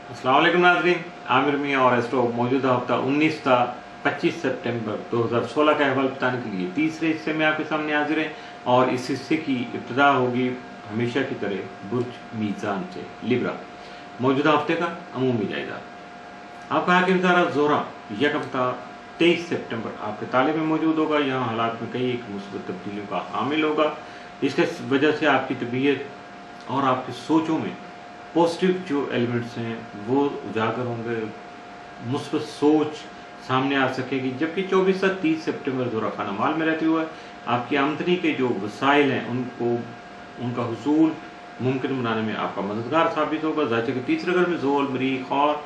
अस्सलाम वालेकुम नाज़रीन, आमिर मियाँ और एस्ट्रो मौजूदा हफ्ता 19 था 25 सितंबर 2016 का अहवाल बताने के लिए तीसरे हिस्से में आपके सामने हाजिर हैं। और इस हिस्से की इब्तिदा होगी हमेशा की तरह बुर्ज मीज़ान से। लिब्रा मौजूदा हफ्ते का अमूमी जायजा। आपका हाकिम तारा ज़ोहरा यक हफ्ता 23 सितंबर आपके ताले में मौजूद होगा। यहाँ हालात में कई एक मुस्बत तब्दीलियों का हामिल होगा। इसके वजह से आपकी तबीयत और आपकी सोचों में पॉजिटिव जो एलिमेंट्स हैं वो उजागर होंगे, मुस्बत सोच सामने आ सकेगी। जबकि 24 से 30 सितंबर ज़ोहरा खाना माल में रहते हुए आपकी आमदनी के जो वसाइल हैं उनका हुसूल मुमकिन बनाने में आपका मददगार साबित होगा। ज़ायचे के तीसरे घर में ज़ोल मरीख और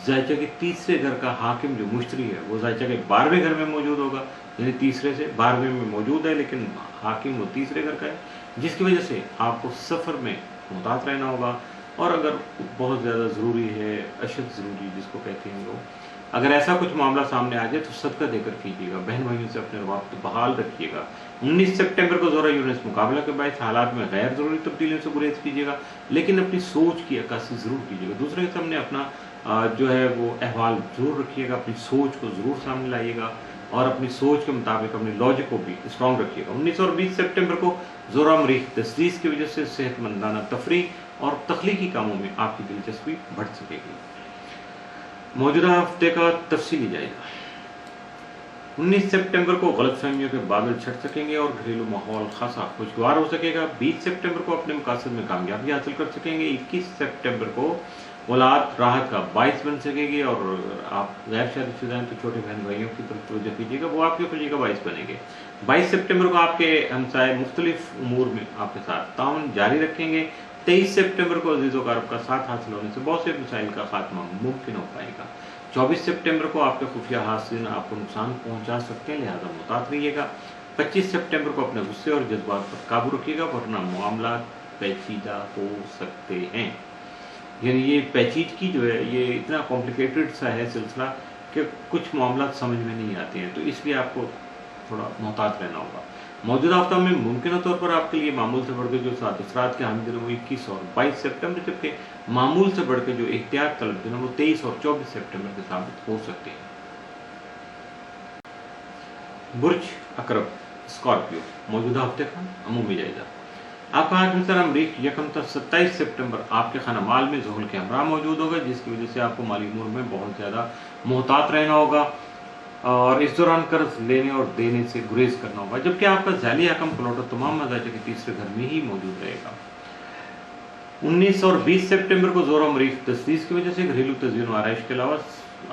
ज़ायचे के तीसरे घर का हाकिम जो मुश्तरी है वो ज़ायचे के 12वें घर में मौजूद होगा, यानी तीसरे से 12वें में मौजूद है, लेकिन हाकिम वो तीसरे घर का है, जिसकी वजह से आपको सफ़र में मुहतात रहना होगा। और अगर बहुत ज़्यादा ज़रूरी है, अशद ज़रूरी जिसको कहते हैं लोग, अगर ऐसा कुछ मामला सामने आ जाए तो सदका देकर कीजिएगा। बहन भाइयों से अपने रवाब्त बहाल रखिएगा। 19 सितंबर को ज़ोहरा यूरेनस मुकाबला के बाद हालात में गैर ज़रूरी तब्दीलियों से गुरेज कीजिएगा, लेकिन अपनी सोच की अक्कासी ज़रूर कीजिएगा। दूसरे के सामने अपना जो है वो अहवाल ज़रूर रखिएगा, अपनी सोच को ज़रूर सामने लाइएगा और अपनी सोच के मुताबिक अपनी लॉजिक को भी स्ट्रॉन्ग रखिएगा। 19 और 20 सितंबर को ज़ोहरा मरीख तस्दीस की वजह से सेहतमंदाना तफरीह और तख्लीकी कामों में आपकी दिलचस्पी बढ़ सकेगी। मौजूदा हफ्ते का तफसीली जायजा। 19 सितंबर को गलतफहमियों के बादल छट सकेंगे और घरेलू माहौल खासा खुशगवार हो सकेगा। 20 सितंबर को अपने मकासद में कामयाबी हासिल कर सकेंगे। 21 सितंबर को औलाद राहत का बाइस बन सकेगी और आप गैर शादीशुदा हैं तो छोटे बहन भाइयों की तरफ तवज्जो कीजिएगा, वो आपकी खुशी का बाइस बनेंगे। 22 सितंबर को आपके हमसाए मुख्तलिफ उमूर में आपके साथ ताउन जारी रखेंगे। 23 सितंबर को अजीज़ वक़ारब का साथ हासिल होने से बहुत से मसाइल का खात्मा मुमकिन हो पाएगा। 24 सितंबर को आपके खुफिया हासिल आपको नुकसान पहुंचा सकते हैं, लिहाजा मुहतात रहिएगा। 25 सितंबर को अपने गुस्से और जज्बात पर काबू रखिएगा, वरना मामला पेचीदा हो सकते हैं। यानी ये पेचीदगी जो है ये इतना कॉम्प्लिकेटेड सा है सिलसिला कि कुछ मामला समझ में नहीं आते हैं, तो इसलिए आपको थोड़ा मुहतात रहना होगा। मौजूदा हफ्ता में मुमकिन तौर पर आपके लिए मामूल से बढ़कर जो सात असरात के हामिल दिन वो 21 और 22 सितंबर, जबकि मामूल से बढ़कर जो एहतियात तलब दिन वो 23 और 24 सितंबर के साबित हो सकते हैं। बुर्ज अकरब स्कॉर्पियो मौजूदा हफ्ते का अमूमी जायजा। आपका हाकिम तारा मरीख यकम तक 27 सितंबर आपके खाना माल में ज़ुहल के हमरा मौजूद होगा, जिसकी वजह से आपको माली उमूर में बहुत ज़्यादा मुहतात रहना होगा और इस दौरान कर्ज लेने और देने से गुरेज करना होगा। जबकि आपका ज़ैली हकम प्लॉटर तमाम मज़ाज के तीसरे घर में ही मौजूद रहेगा। 19 और 20 सितंबर को ज़ोहरा मरीख तस्दीस की वजह से घरेलू तज़यीन और आराइश के अलावा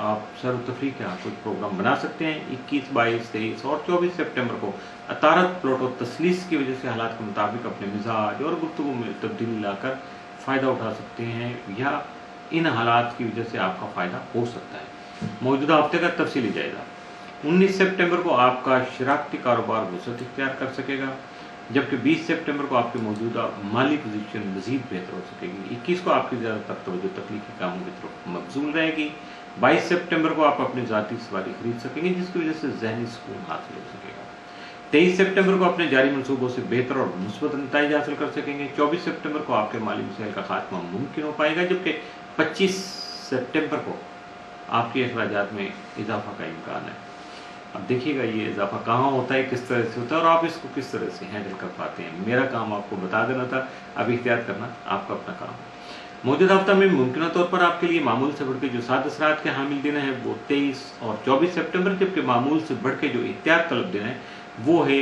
आप सर तफरीह के कुछ प्रोग्राम बना सकते हैं। 21, 22, 23 और 24 सितंबर को अतारत प्लॉट और तसलीस की वजह से हालात के मुताबिक अपने मिजाज और गुफ्तगू में तब्दीली लाकर फ़ायदा उठा सकते हैं, या इन हालात की वजह से आपका फ़ायदा हो सकता है। मौजूदा हफ्ते का तफसीली जायजा। 19 सितंबर को आपका शराकती कारोबार वसअत इख्तियार कर सकेगा, जबकि 20 सितंबर को आपकी मौजूदा माली पोजीशन मज़ीद बेहतर हो सकेगी। 21 को आपकी ज़्यादातर तवज्जो तख्लीकी कामों की तरफ मबज़ूल रहेगी। 22 सितंबर को आप अपनी ज़ाती सवारी खरीद सकेंगे, जिसकी वजह से ज़हनी सुकून हासिल हो सकेगा। 23 सितंबर को अपने जारी मनसूबों से बेहतर और मुस्बत नतीजे हासिल कर सकेंगे। 24 सितंबर को आपके माली मसाइल का खात्मा मुमकिन हो पाएगा, जबकि 25 सितंबर को आपके अखराजात में इजाफा का इम्कान है। अब देखिएगा ये इजाफा कहाँ होता है, किस तरह से होता है और आप इसको किस तरह से हैंडल कर पाते हैं। मेरा काम आपको बता देना था, अब इख्तियार करना आपका अपना काम है। मौजूदा हफ्ता में मुमकिन तौर पर आपके लिए मामूल से बढ़ के जो 7 असरात के हामिल दिन है वो 23 और 24 सितंबर, जबकि मामूल से बढ़ के जो एहतियात तलब दिन है वो है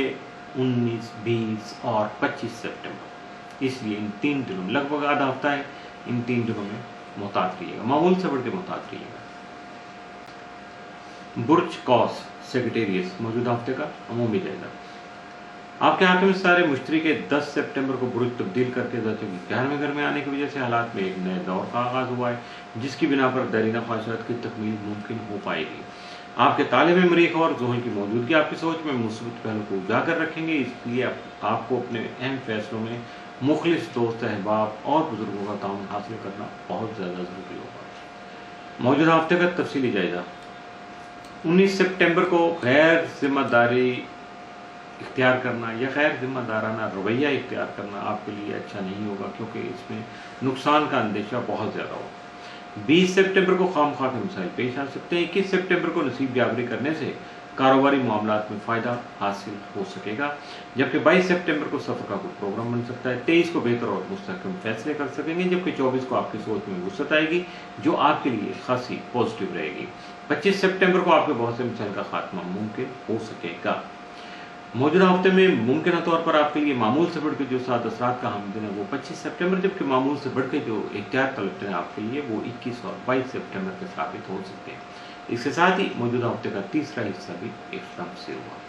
19, 20 और 25 सितंबर। इसलिए इन 3 दिनों में लगभग आधा हफ्ता है, इन 3 दिनों में मुहतात रहिएगा, मामूल से बढ़ के मुहतात रहिएगा। बुर्ज कौस सेक्रेटेरियस मौजूदा हफ्ते का अमूमी जायजा। आपके हाकिम सारे मुश्तरी के 10 सितंबर को बुर्ज तब्दील करके 11वें घर में आने की वजह से हालात में एक नए दौर का आगाज हुआ है, जिसकी बिना पर दरीना ख्वाहिशात की तकमील मुमकिन हो पाएगी। आपके ताले में मरीख और ज़ुहल की मौजूदगी आपकी सोच में मुस्बत पहलू को उजागर रखेंगे, इसलिए आपको अपने अहम फैसलों में मुखलिस दोस्त अहबाब और बुजुर्गों का ताउन हासिल करना बहुत ज़्यादा ज़रूरी होगा। मौजूदा हफ्ते का तफसीली जायजा। 19 सितंबर को गैर जिम्मेदारी इख्तियार करना या गैर जिम्मेदाराना रवैया इख्तियार करना आपके लिए अच्छा नहीं होगा, क्योंकि इसमें नुकसान का अंदेशा बहुत ज़्यादा होगा। 20 सितंबर को खामखा के मसाइल पेश आ सकते हैं। 21 सितंबर को नसीब जावरी करने से कारोबारी मामलात में फ़ायदा हासिल हो सकेगा, जबकि 22 सितंबर को सफ़र का कोई प्रोग्राम बन सकता है। 23 को बेहतर और मुस्तहकम फैसले कर सकेंगे, जबकि 24 को आपकी सोच में वुसअत आएगी जो आपके लिए खासी पॉजिटिव रहेगी। 25 सितंबर को आपके बहुत से मसाइल का खात्मा मुमकिन हो सकेगा। मौजूदा हफ्ते में मुमकिन तौर पर आपके लिए मामूल से बढ़ के जो 7 असरात का हम दिन है वो 25 सितंबर, जबकि मामूल से बढ़ के जो एहतियात तलबते हैं आपके लिए वो 21 और 22 सितंबर के साबित हो सकते हैं। इसके साथ ही मौजूदा हफ्ते का तीसरा हिस्सा भी एकदम से हुआ।